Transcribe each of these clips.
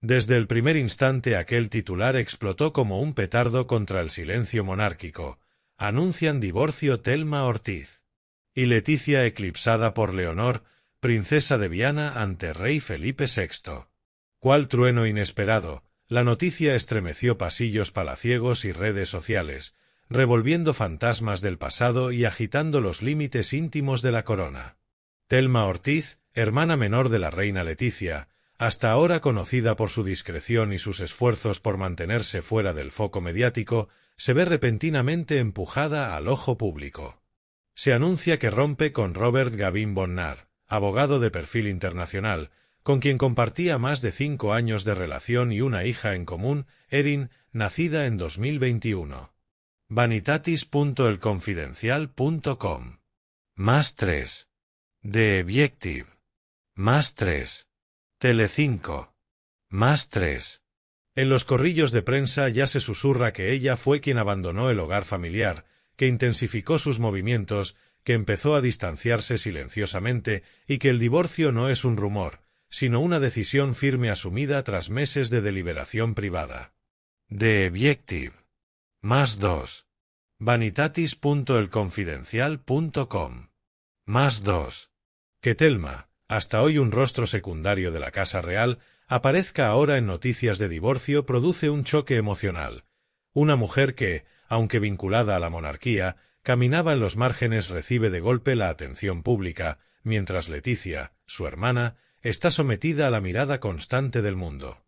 Desde el primer instante aquel titular explotó como un petardo contra el silencio monárquico. Anuncian divorcio Thelma Ortiz. Y Leticia eclipsada por Leonor, princesa de Viana ante rey Felipe VI. Cuál trueno inesperado, la noticia estremeció pasillos palaciegos y redes sociales, revolviendo fantasmas del pasado y agitando los límites íntimos de la corona. Thelma Ortiz, hermana menor de la reina Leticia, hasta ahora conocida por su discreción y sus esfuerzos por mantenerse fuera del foco mediático, se ve repentinamente empujada al ojo público. Se anuncia que rompe con Robert Gavin Bonnar, abogado de perfil internacional, con quien compartía más de 5 años de relación y una hija en común, Erin, nacida en 2021. Vanitatis.elconfidencial.com +3. The Objective. +3. Telecinco. +3. En los corrillos de prensa ya se susurra que ella fue quien abandonó el hogar familiar, que intensificó sus movimientos, que empezó a distanciarse silenciosamente y que el divorcio no es un rumor, sino una decisión firme asumida tras meses de deliberación privada. The Objective. +2. Vanitatis.elconfidencial.com +2. Que Thelma, hasta hoy un rostro secundario de la Casa Real, aparezca ahora en noticias de divorcio produce un choque emocional. Una mujer que, aunque vinculada a la monarquía, caminaba en los márgenes recibe de golpe la atención pública, mientras Leticia, su hermana, está sometida a la mirada constante del mundo.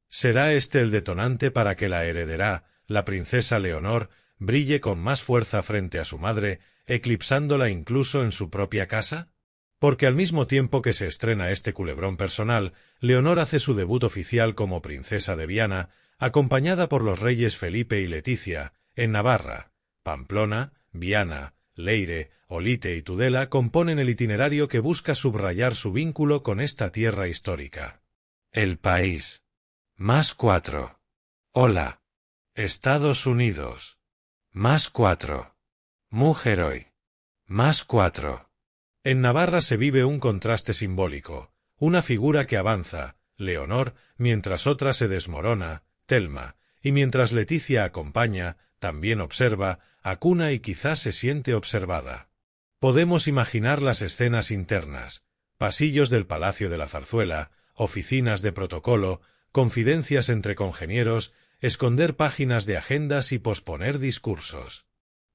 ¿Será este el detonante para que la heredera, la princesa Leonor, brille con más fuerza frente a su madre, eclipsándola incluso en su propia casa? Porque al mismo tiempo que se estrena este culebrón personal, Leonor hace su debut oficial como princesa de Viana, acompañada por los reyes Felipe y Leticia, en Navarra. Pamplona, Viana, Leire, Olite y Tudela componen el itinerario que busca subrayar su vínculo con esta tierra histórica. El País. +4. Hola. Estados Unidos. +4. Mujer hoy. +4. En Navarra se vive un contraste simbólico, una figura que avanza, Leonor, mientras otra se desmorona, Thelma, y mientras Leticia acompaña, también observa, acuna y quizás se siente observada. Podemos imaginar las escenas internas, pasillos del Palacio de la Zarzuela, oficinas de protocolo, confidencias entre congenieros, esconder páginas de agendas y posponer discursos.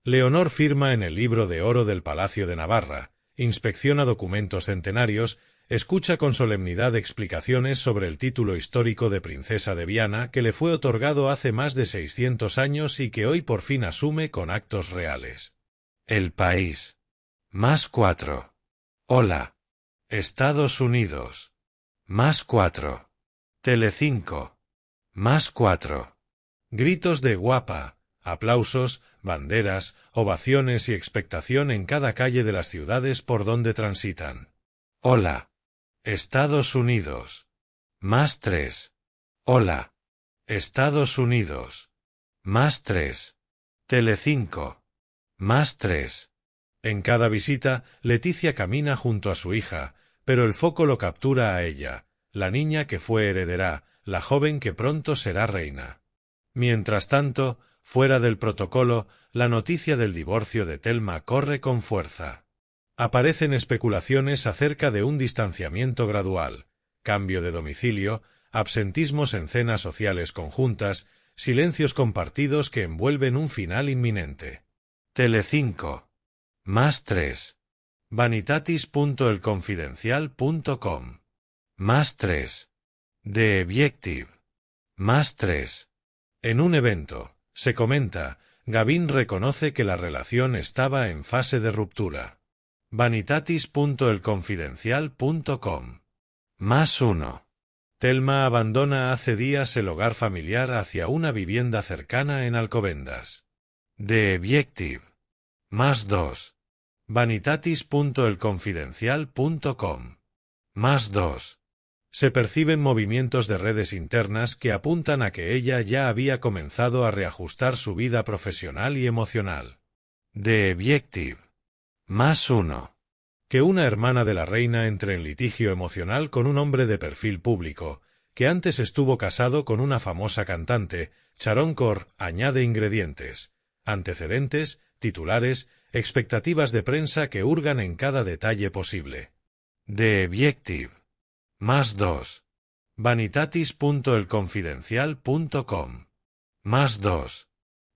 Leonor firma en el libro de oro del Palacio de Navarra, inspecciona documentos centenarios, escucha con solemnidad explicaciones sobre el título histórico de princesa de Viana que le fue otorgado hace más de 600 años y que hoy por fin asume con actos reales. El País. +4. Hola. Estados Unidos. +4. Telecinco. +4. Gritos de guapa, aplausos, banderas, ovaciones y expectación en cada calle de las ciudades por donde transitan. Hola. Estados Unidos. +3. Hola. Estados Unidos. +3. Telecinco. +3. En cada visita, Leticia camina junto a su hija, pero el foco lo captura a ella, la niña que fue heredera, la joven que pronto será reina. Mientras tanto, fuera del protocolo, la noticia del divorcio de Thelma corre con fuerza. Aparecen especulaciones acerca de un distanciamiento gradual, cambio de domicilio, absentismos en cenas sociales conjuntas, silencios compartidos que envuelven un final inminente. Telecinco. +3. Vanitatis.elconfidencial.com +3. The Objective. +3. En un evento, se comenta, Gavin reconoce que la relación estaba en fase de ruptura. Vanitatis.elconfidencial.com +1. Thelma abandona hace días el hogar familiar hacia una vivienda cercana en Alcobendas. The Objective. +2. Vanitatis.elconfidencial.com +2. Se perciben movimientos de redes internas que apuntan a que ella ya había comenzado a reajustar su vida profesional y emocional. The Objective. +1. Que una hermana de la reina entre en litigio emocional con un hombre de perfil público, que antes estuvo casado con una famosa cantante. Sharon Kaur añade ingredientes, antecedentes, titulares, expectativas de prensa que hurgan en cada detalle posible. The Objective. +2. Vanitatis.elconfidencial.com. +2.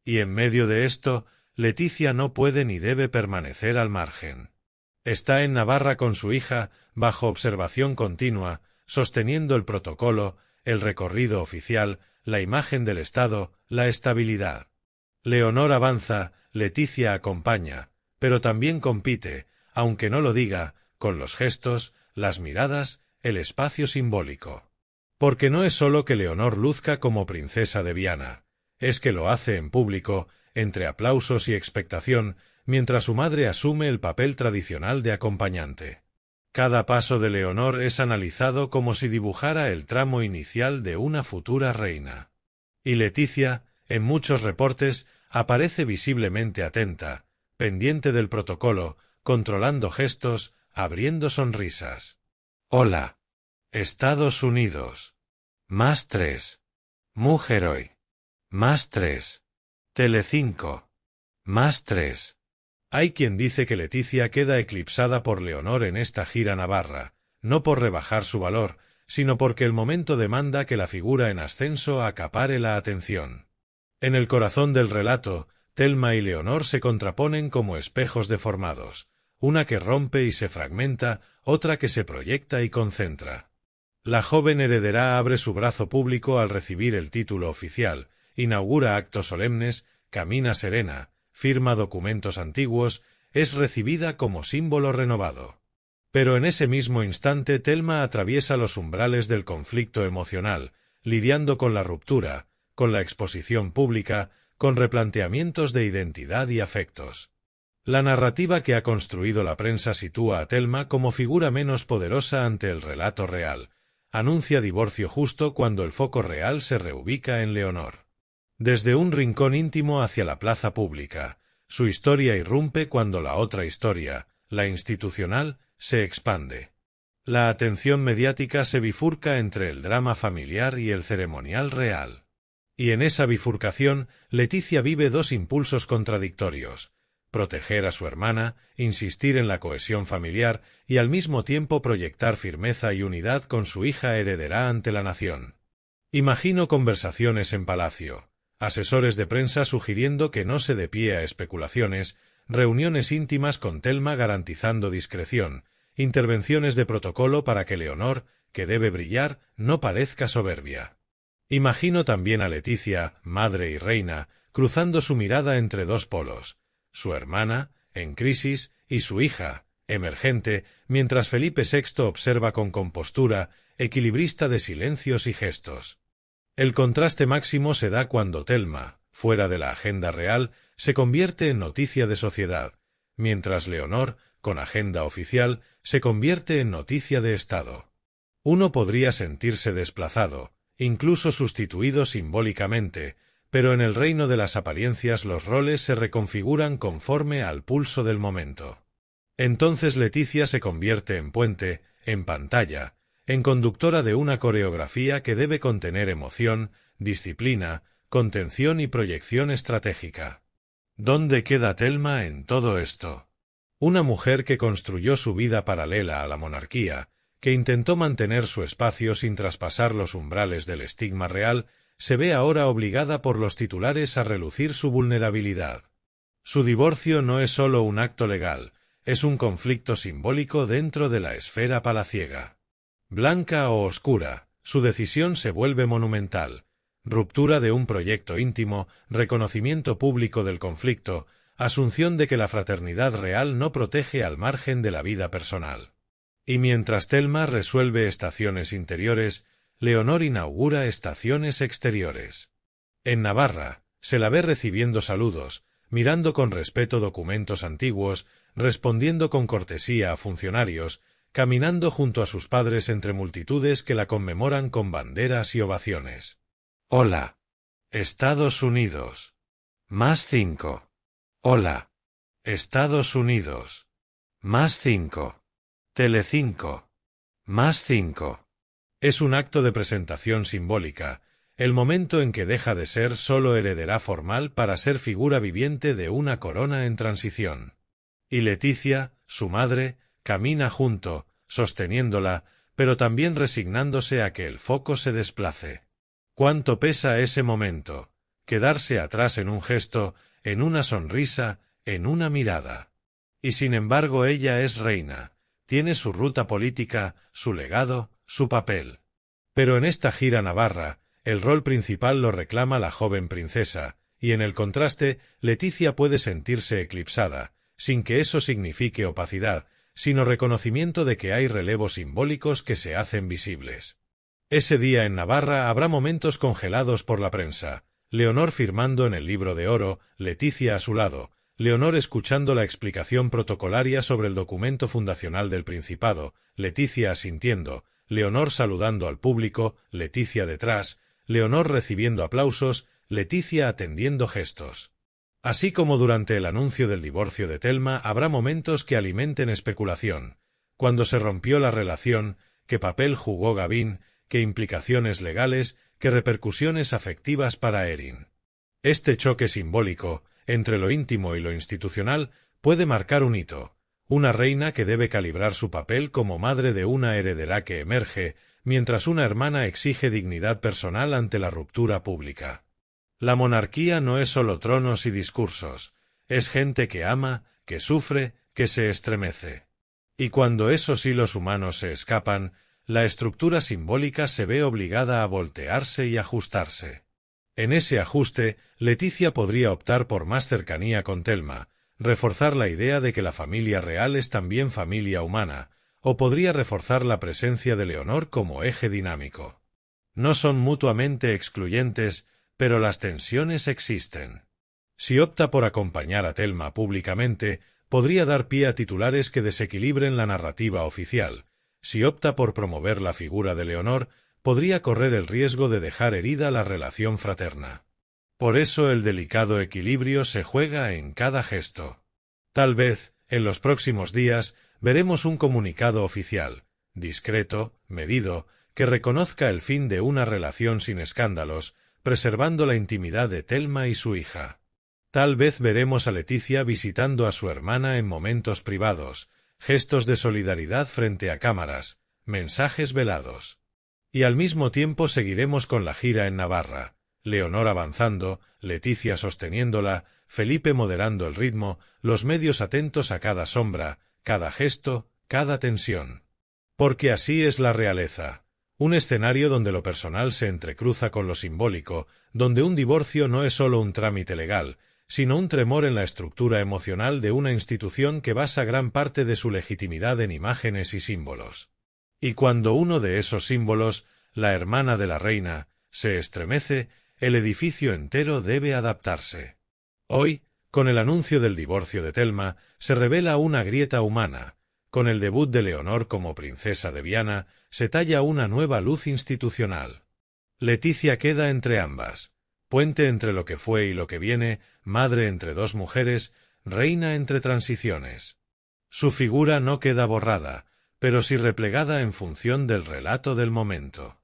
Y en medio de esto, Leticia no puede ni debe permanecer al margen. Está en Navarra con su hija, bajo observación continua, sosteniendo el protocolo, el recorrido oficial, la imagen del Estado, la estabilidad. Leonor avanza, Leticia acompaña, pero también compite, aunque no lo diga, con los gestos, las miradas, el espacio simbólico. Porque no es sólo que Leonor luzca como princesa de Viana, es que lo hace en público, entre aplausos y expectación, mientras su madre asume el papel tradicional de acompañante. Cada paso de Leonor es analizado como si dibujara el tramo inicial de una futura reina. Y Leticia, en muchos reportes, aparece visiblemente atenta, pendiente del protocolo, controlando gestos, abriendo sonrisas. Hola. Estados Unidos. +3. Mujer Hoy. +3. Telecinco. +3. Hay quien dice que Leticia queda eclipsada por Leonor en esta gira navarra, no por rebajar su valor, sino porque el momento demanda que la figura en ascenso acapare la atención. En el corazón del relato, Thelma y Leonor se contraponen como espejos deformados, una que rompe y se fragmenta, otra que se proyecta y concentra. La joven heredera abre su brazo público al recibir el título oficial, inaugura actos solemnes, camina serena, firma documentos antiguos, es recibida como símbolo renovado. Pero en ese mismo instante Thelma atraviesa los umbrales del conflicto emocional, lidiando con la ruptura, con la exposición pública, con replanteamientos de identidad y afectos. La narrativa que ha construido la prensa sitúa a Thelma como figura menos poderosa ante el relato real, anuncia divorcio justo cuando el foco real se reubica en Leonor. Desde un rincón íntimo hacia la plaza pública, su historia irrumpe cuando la otra historia, la institucional, se expande. La atención mediática se bifurca entre el drama familiar y el ceremonial real. Y en esa bifurcación, Leticia vive dos impulsos contradictorios: proteger a su hermana, insistir en la cohesión familiar y al mismo tiempo proyectar firmeza y unidad con su hija heredera ante la nación. Imagino conversaciones en palacio, asesores de prensa sugiriendo que no se dé pie a especulaciones, reuniones íntimas con Thelma garantizando discreción, intervenciones de protocolo para que Leonor, que debe brillar, no parezca soberbia. Imagino también a Leticia, madre y reina, cruzando su mirada entre dos polos, su hermana, en crisis, y su hija, emergente, mientras Felipe VI observa con compostura, equilibrista de silencios y gestos. El contraste máximo se da cuando Thelma, fuera de la agenda real, se convierte en noticia de sociedad, mientras Leonor, con agenda oficial, se convierte en noticia de Estado. Uno podría sentirse desplazado, incluso sustituido simbólicamente, pero en el reino de las apariencias los roles se reconfiguran conforme al pulso del momento. Entonces Leticia se convierte en puente, en pantalla, en conductora de una coreografía que debe contener emoción, disciplina, contención y proyección estratégica. ¿Dónde queda Thelma en todo esto? Una mujer que construyó su vida paralela a la monarquía, que intentó mantener su espacio sin traspasar los umbrales del estigma real, se ve ahora obligada por los titulares a relucir su vulnerabilidad. Su divorcio no es solo un acto legal, es un conflicto simbólico dentro de la esfera palaciega. Blanca o oscura, su decisión se vuelve monumental. Ruptura de un proyecto íntimo, reconocimiento público del conflicto, asunción de que la fraternidad real no protege al margen de la vida personal. Y mientras Thelma resuelve estaciones interiores, Leonor inaugura estaciones exteriores. En Navarra, se la ve recibiendo saludos, mirando con respeto documentos antiguos, respondiendo con cortesía a funcionarios, caminando junto a sus padres entre multitudes que la conmemoran con banderas y ovaciones. Hola. Estados Unidos. +5. Hola. Estados Unidos. +5. Telecinco. +5. Es un acto de presentación simbólica, el momento en que deja de ser solo heredera formal para ser figura viviente de una corona en transición. Y Leticia, su madre, camina junto, sosteniéndola, pero también resignándose a que el foco se desplace. ¿Cuánto pesa ese momento? Quedarse atrás en un gesto, en una sonrisa, en una mirada. Y sin embargo ella es reina, tiene su ruta política, su legado, su papel. Pero en esta gira navarra, el rol principal lo reclama la joven princesa, y en el contraste, Leticia puede sentirse eclipsada, sin que eso signifique opacidad, sino reconocimiento de que hay relevos simbólicos que se hacen visibles. Ese día en Navarra habrá momentos congelados por la prensa, Leonor firmando en el libro de oro, Leticia a su lado, Leonor escuchando la explicación protocolaria sobre el documento fundacional del Principado, Leticia asintiendo, Leonor saludando al público, Leticia detrás, Leonor recibiendo aplausos, Leticia atendiendo gestos. Así como durante el anuncio del divorcio de Telma habrá momentos que alimenten especulación. Cuando se rompió la relación, ¿qué papel jugó Gavin? ¿Qué implicaciones legales? ¿Qué repercusiones afectivas para Erin? Este choque simbólico, entre lo íntimo y lo institucional, puede marcar un hito. Una reina que debe calibrar su papel como madre de una heredera que emerge, mientras una hermana exige dignidad personal ante la ruptura pública. La monarquía no es solo tronos y discursos, es gente que ama, que sufre, que se estremece. Y cuando esos hilos humanos se escapan, la estructura simbólica se ve obligada a voltearse y ajustarse. En ese ajuste, Leticia podría optar por más cercanía con Telma, reforzar la idea de que la familia real es también familia humana, o podría reforzar la presencia de Leonor como eje dinámico. No son mutuamente excluyentes, pero las tensiones existen. Si opta por acompañar a Telma públicamente, podría dar pie a titulares que desequilibren la narrativa oficial. Si opta por promover la figura de Leonor, podría correr el riesgo de dejar herida la relación fraterna. Por eso el delicado equilibrio se juega en cada gesto. Tal vez, en los próximos días, veremos un comunicado oficial, discreto, medido, que reconozca el fin de una relación sin escándalos, preservando la intimidad de Telma y su hija. Tal vez veremos a Leticia visitando a su hermana en momentos privados, gestos de solidaridad frente a cámaras, mensajes velados. Y al mismo tiempo seguiremos con la gira en Navarra, Leonor avanzando, Leticia sosteniéndola, Felipe moderando el ritmo, los medios atentos a cada sombra, cada gesto, cada tensión. Porque así es la realeza. Un escenario donde lo personal se entrecruza con lo simbólico, donde un divorcio no es solo un trámite legal, sino un tremor en la estructura emocional de una institución que basa gran parte de su legitimidad en imágenes y símbolos. Y cuando uno de esos símbolos, la hermana de la reina, se estremece, el edificio entero debe adaptarse. Hoy, con el anuncio del divorcio de Telma, se revela una grieta humana. Con el debut de Leonor como princesa de Viana, se talla una nueva luz institucional. Leticia queda entre ambas, puente entre lo que fue y lo que viene, madre entre dos mujeres, reina entre transiciones. Su figura no queda borrada, pero sí replegada en función del relato del momento.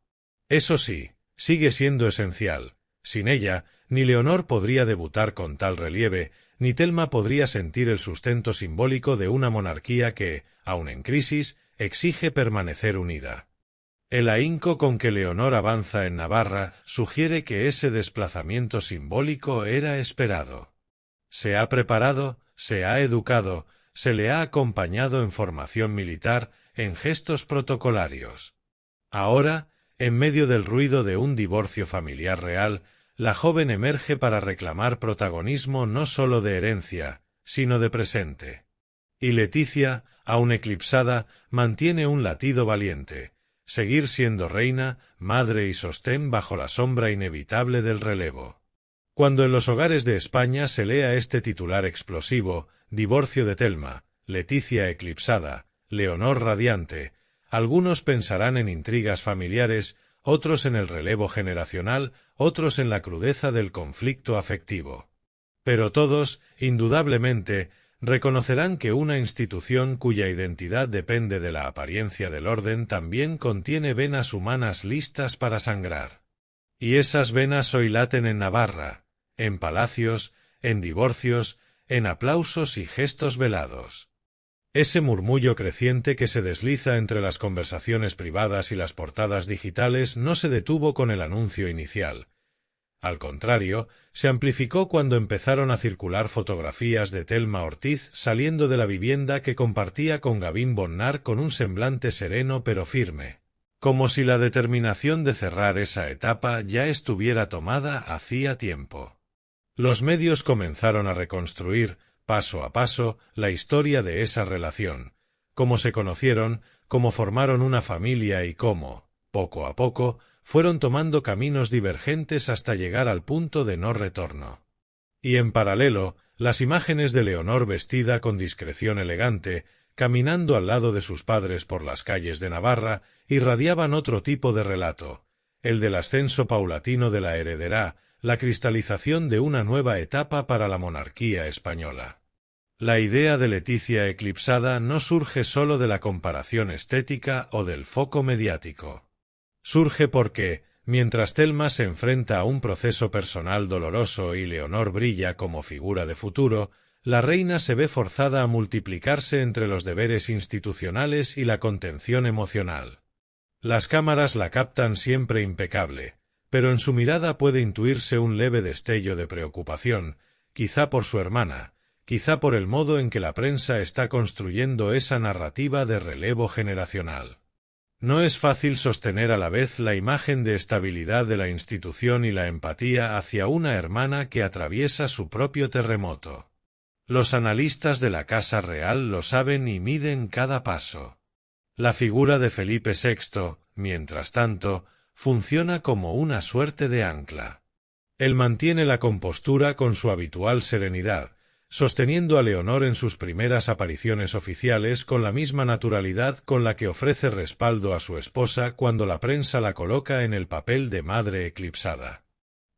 Eso sí, sigue siendo esencial. Sin ella, ni Leonor podría debutar con tal relieve, ni Telma podría sentir el sustento simbólico de una monarquía que, aun en crisis, exige permanecer unida. El ahínco con que Leonor avanza en Navarra sugiere que ese desplazamiento simbólico era esperado. Se ha preparado, se ha educado, se le ha acompañado en formación militar, en gestos protocolarios. Ahora, en medio del ruido de un divorcio familiar real, la joven emerge para reclamar protagonismo no sólo de herencia, sino de presente. Y Leticia, aun eclipsada, mantiene un latido valiente, seguir siendo reina, madre y sostén bajo la sombra inevitable del relevo. Cuando en los hogares de España se lea este titular explosivo, divorcio de Telma, Leticia eclipsada, Leonor radiante, algunos pensarán en intrigas familiares, otros en el relevo generacional, otros en la crudeza del conflicto afectivo. Pero todos, indudablemente, reconocerán que una institución cuya identidad depende de la apariencia del orden también contiene venas humanas listas para sangrar. Y esas venas hoy laten en Navarra, en palacios, en divorcios, en aplausos y gestos velados. Ese murmullo creciente que se desliza entre las conversaciones privadas y las portadas digitales no se detuvo con el anuncio inicial. Al contrario, se amplificó cuando empezaron a circular fotografías de Thelma Ortiz saliendo de la vivienda que compartía con Gavin Bonnar con un semblante sereno pero firme, como si la determinación de cerrar esa etapa ya estuviera tomada hacía tiempo. Los medios comenzaron a reconstruir, paso a paso, la historia de esa relación, cómo se conocieron, cómo formaron una familia y cómo, poco a poco, fueron tomando caminos divergentes hasta llegar al punto de no retorno. Y en paralelo, las imágenes de Leonor vestida con discreción elegante, caminando al lado de sus padres por las calles de Navarra, irradiaban otro tipo de relato, el del ascenso paulatino de la heredera, la cristalización de una nueva etapa para la monarquía española. La idea de Leticia eclipsada no surge sólo de la comparación estética o del foco mediático. Surge porque, mientras Thelma se enfrenta a un proceso personal doloroso y Leonor brilla como figura de futuro, la reina se ve forzada a multiplicarse entre los deberes institucionales y la contención emocional. Las cámaras la captan siempre impecable, pero en su mirada puede intuirse un leve destello de preocupación, quizá por su hermana, quizá por el modo en que la prensa está construyendo esa narrativa de relevo generacional. No es fácil sostener a la vez la imagen de estabilidad de la institución y la empatía hacia una hermana que atraviesa su propio terremoto. Los analistas de la Casa Real lo saben y miden cada paso. La figura de Felipe VI, mientras tanto, funciona como una suerte de ancla. Él mantiene la compostura con su habitual serenidad, sosteniendo a Leonor en sus primeras apariciones oficiales con la misma naturalidad con la que ofrece respaldo a su esposa cuando la prensa la coloca en el papel de madre eclipsada.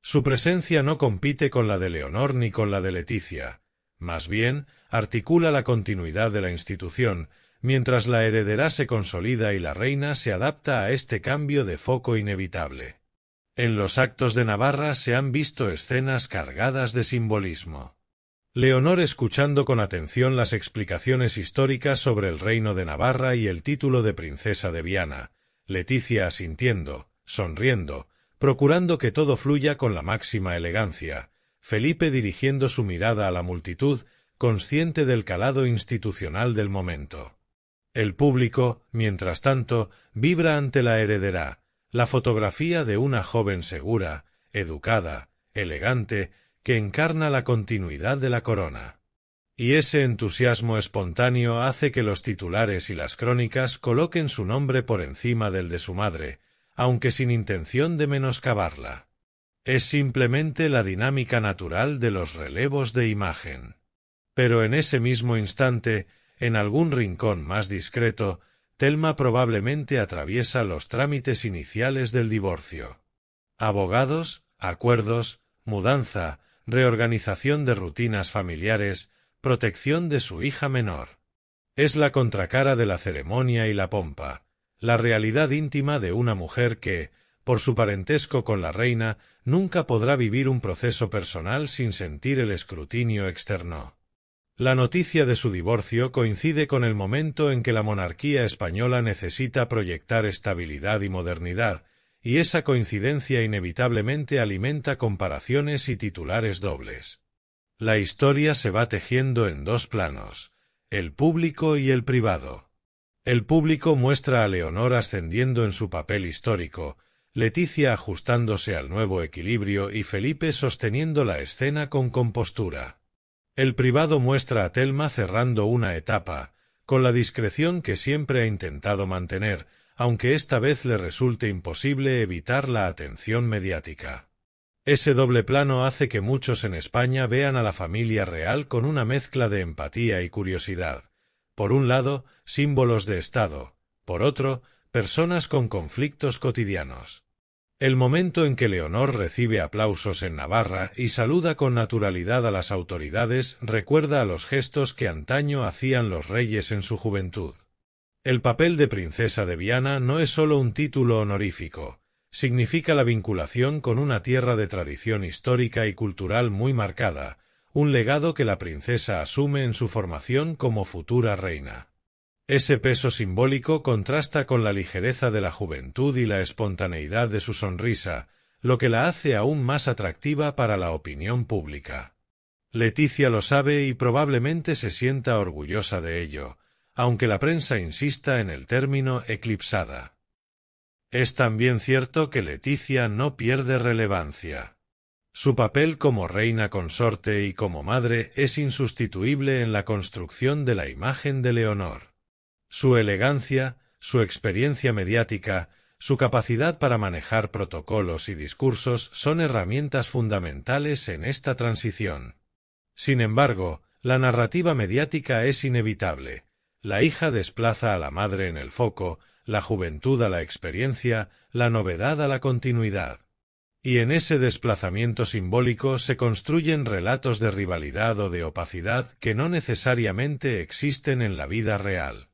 Su presencia no compite con la de Leonor ni con la de Leticia, más bien articula la continuidad de la institución, mientras la heredera se consolida y la reina se adapta a este cambio de foco inevitable. En los actos de Navarra se han visto escenas cargadas de simbolismo. Leonor escuchando con atención las explicaciones históricas sobre el reino de Navarra y el título de princesa de Viana, Leticia asintiendo, sonriendo, procurando que todo fluya con la máxima elegancia, Felipe dirigiendo su mirada a la multitud, consciente del calado institucional del momento. El público, mientras tanto, vibra ante la heredera, la fotografía de una joven segura, educada, elegante, que encarna la continuidad de la corona. Y ese entusiasmo espontáneo hace que los titulares y las crónicas coloquen su nombre por encima del de su madre, aunque sin intención de menoscabarla. Es simplemente la dinámica natural de los relevos de imagen. Pero en ese mismo instante, en algún rincón más discreto, Thelma probablemente atraviesa los trámites iniciales del divorcio. Abogados, acuerdos, mudanza, reorganización de rutinas familiares, protección de su hija menor. Es la contracara de la ceremonia y la pompa, la realidad íntima de una mujer que, por su parentesco con la reina, nunca podrá vivir un proceso personal sin sentir el escrutinio externo. La noticia de su divorcio coincide con el momento en que la monarquía española necesita proyectar estabilidad y modernidad, y esa coincidencia inevitablemente alimenta comparaciones y titulares dobles. La historia se va tejiendo en dos planos, el público y el privado. El público muestra a Leonor ascendiendo en su papel histórico, Leticia ajustándose al nuevo equilibrio y Felipe sosteniendo la escena con compostura. El privado muestra a Thelma cerrando una etapa, con la discreción que siempre ha intentado mantener, aunque esta vez le resulte imposible evitar la atención mediática. Ese doble plano hace que muchos en España vean a la familia real con una mezcla de empatía y curiosidad. Por un lado, símbolos de Estado, por otro, personas con conflictos cotidianos. El momento en que Leonor recibe aplausos en Navarra y saluda con naturalidad a las autoridades recuerda a los gestos que antaño hacían los reyes en su juventud. El papel de princesa de Viana no es solo un título honorífico, significa la vinculación con una tierra de tradición histórica y cultural muy marcada, un legado que la princesa asume en su formación como futura reina. Ese peso simbólico contrasta con la ligereza de la juventud y la espontaneidad de su sonrisa, lo que la hace aún más atractiva para la opinión pública. Leticia lo sabe y probablemente se sienta orgullosa de ello, aunque la prensa insista en el término eclipsada. Es también cierto que Leticia no pierde relevancia. Su papel como reina consorte y como madre es insustituible en la construcción de la imagen de Leonor. Su elegancia, su experiencia mediática, su capacidad para manejar protocolos y discursos son herramientas fundamentales en esta transición. Sin embargo, la narrativa mediática es inevitable. La hija desplaza a la madre en el foco, la juventud a la experiencia, la novedad a la continuidad. Y en ese desplazamiento simbólico se construyen relatos de rivalidad o de opacidad que no necesariamente existen en la vida real.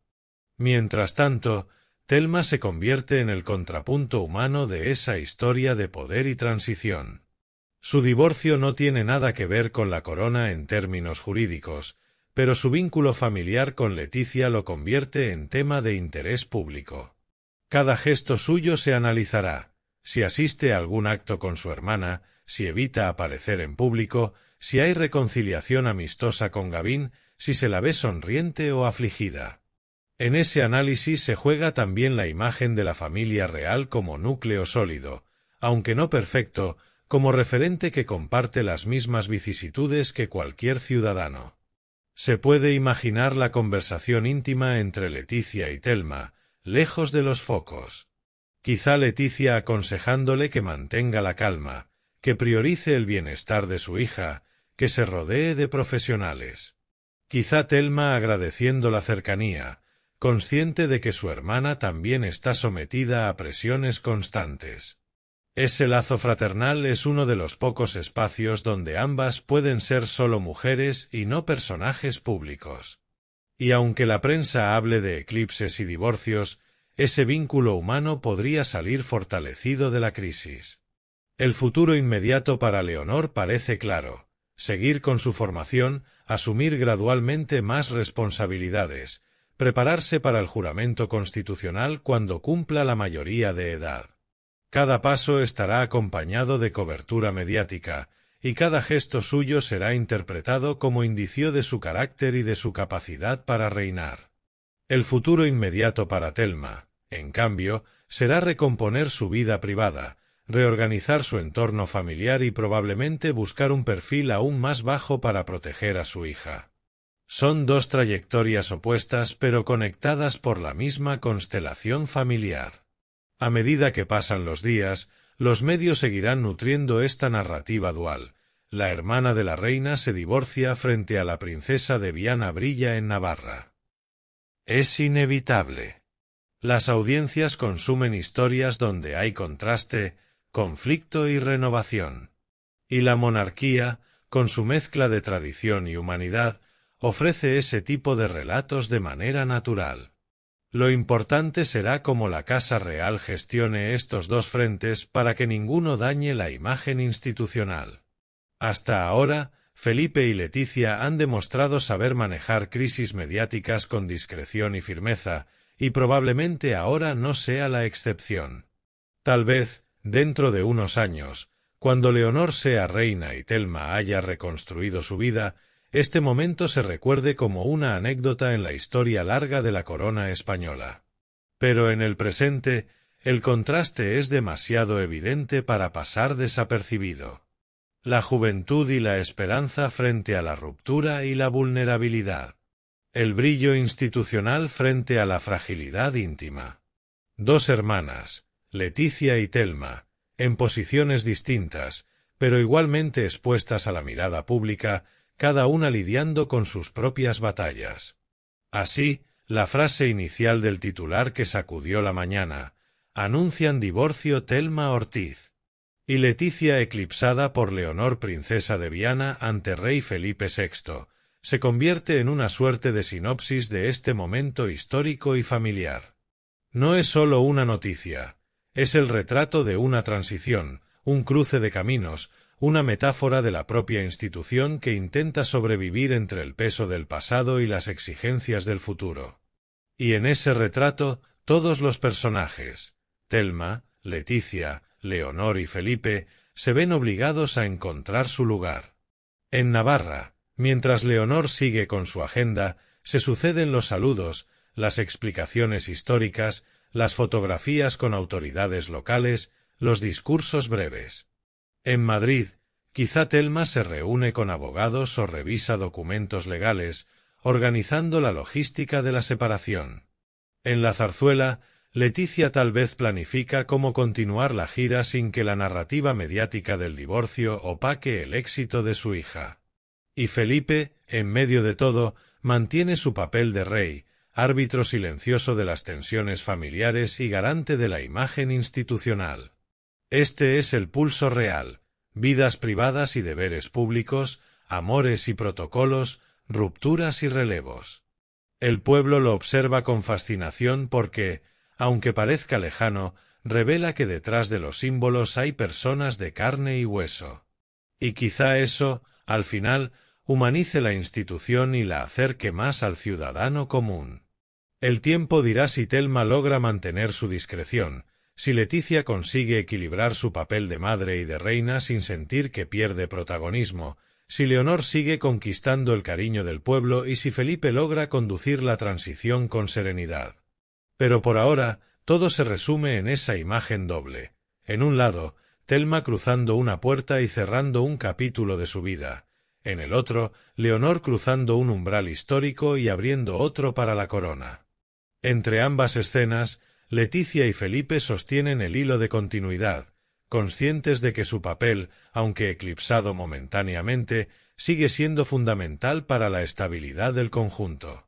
Mientras tanto, Thelma se convierte en el contrapunto humano de esa historia de poder y transición. Su divorcio no tiene nada que ver con la corona en términos jurídicos, pero su vínculo familiar con Leticia lo convierte en tema de interés público. Cada gesto suyo se analizará, si asiste a algún acto con su hermana, si evita aparecer en público, si hay reconciliación amistosa con Gavin, si se la ve sonriente o afligida. En ese análisis se juega también la imagen de la familia real como núcleo sólido, aunque no perfecto, como referente que comparte las mismas vicisitudes que cualquier ciudadano. Se puede imaginar la conversación íntima entre Leticia y Thelma, lejos de los focos. Quizá Leticia aconsejándole que mantenga la calma, que priorice el bienestar de su hija, que se rodee de profesionales. Quizá Thelma agradeciendo la cercanía, consciente de que su hermana también está sometida a presiones constantes. Ese lazo fraternal es uno de los pocos espacios donde ambas pueden ser solo mujeres y no personajes públicos. Y aunque la prensa hable de eclipses y divorcios, ese vínculo humano podría salir fortalecido de la crisis. El futuro inmediato para Leonor parece claro: seguir con su formación, asumir gradualmente más responsabilidades, prepararse para el juramento constitucional cuando cumpla la mayoría de edad. Cada paso estará acompañado de cobertura mediática, y cada gesto suyo será interpretado como indicio de su carácter y de su capacidad para reinar. El futuro inmediato para Thelma, en cambio, será recomponer su vida privada, reorganizar su entorno familiar y probablemente buscar un perfil aún más bajo para proteger a su hija. Son dos trayectorias opuestas pero conectadas por la misma constelación familiar. A medida que pasan los días, los medios seguirán nutriendo esta narrativa dual. La hermana de la reina se divorcia frente a la princesa de Viana brilla en Navarra. Es inevitable. Las audiencias consumen historias donde hay contraste, conflicto y renovación. Y la monarquía, con su mezcla de tradición y humanidad, ofrece ese tipo de relatos de manera natural. Lo importante será cómo la Casa Real gestione estos dos frentes para que ninguno dañe la imagen institucional. Hasta ahora, Felipe y Leticia han demostrado saber manejar crisis mediáticas con discreción y firmeza, y probablemente ahora no sea la excepción. Tal vez, dentro de unos años, cuando Leonor sea reina y Thelma haya reconstruido su vida, este momento se recuerde como una anécdota en la historia larga de la corona española. Pero en el presente, el contraste es demasiado evidente para pasar desapercibido. La juventud y la esperanza frente a la ruptura y la vulnerabilidad. El brillo institucional frente a la fragilidad íntima. Dos hermanas, Leticia y Thelma, en posiciones distintas, pero igualmente expuestas a la mirada pública, cada una lidiando con sus propias batallas. Así, la frase inicial del titular que sacudió la mañana, Anuncian divorcio Telma Ortiz y Leticia, eclipsada por Leonor, princesa de Viana, ante rey Felipe VI, se convierte en una suerte de sinopsis de este momento histórico y familiar. No es sólo una noticia, es el retrato de una transición, un cruce de caminos, una metáfora de la propia institución que intenta sobrevivir entre el peso del pasado y las exigencias del futuro. Y en ese retrato, todos los personajes, Telma, Leticia, Leonor y Felipe, se ven obligados a encontrar su lugar. En Navarra, mientras Leonor sigue con su agenda, se suceden los saludos, las explicaciones históricas, las fotografías con autoridades locales, los discursos breves. En Madrid, quizá Telma se reúne con abogados o revisa documentos legales, organizando la logística de la separación. En la Zarzuela, Leticia tal vez planifica cómo continuar la gira sin que la narrativa mediática del divorcio opaque el éxito de su hija. Y Felipe, en medio de todo, mantiene su papel de rey, árbitro silencioso de las tensiones familiares y garante de la imagen institucional. Este es el pulso real: vidas privadas y deberes públicos, amores y protocolos, rupturas y relevos. El pueblo lo observa con fascinación porque, aunque parezca lejano, revela que detrás de los símbolos hay personas de carne y hueso. Y quizá eso, al final, humanice la institución y la acerque más al ciudadano común. El tiempo dirá si Telma logra mantener su discreción, si Leticia consigue equilibrar su papel de madre y de reina sin sentir que pierde protagonismo, si Leonor sigue conquistando el cariño del pueblo y si Felipe logra conducir la transición con serenidad. Pero por ahora, todo se resume en esa imagen doble. En un lado, Telma cruzando una puerta y cerrando un capítulo de su vida. En el otro, Leonor cruzando un umbral histórico y abriendo otro para la corona. Entre ambas escenas, Leticia y Felipe sostienen el hilo de continuidad, conscientes de que su papel, aunque eclipsado momentáneamente, sigue siendo fundamental para la estabilidad del conjunto.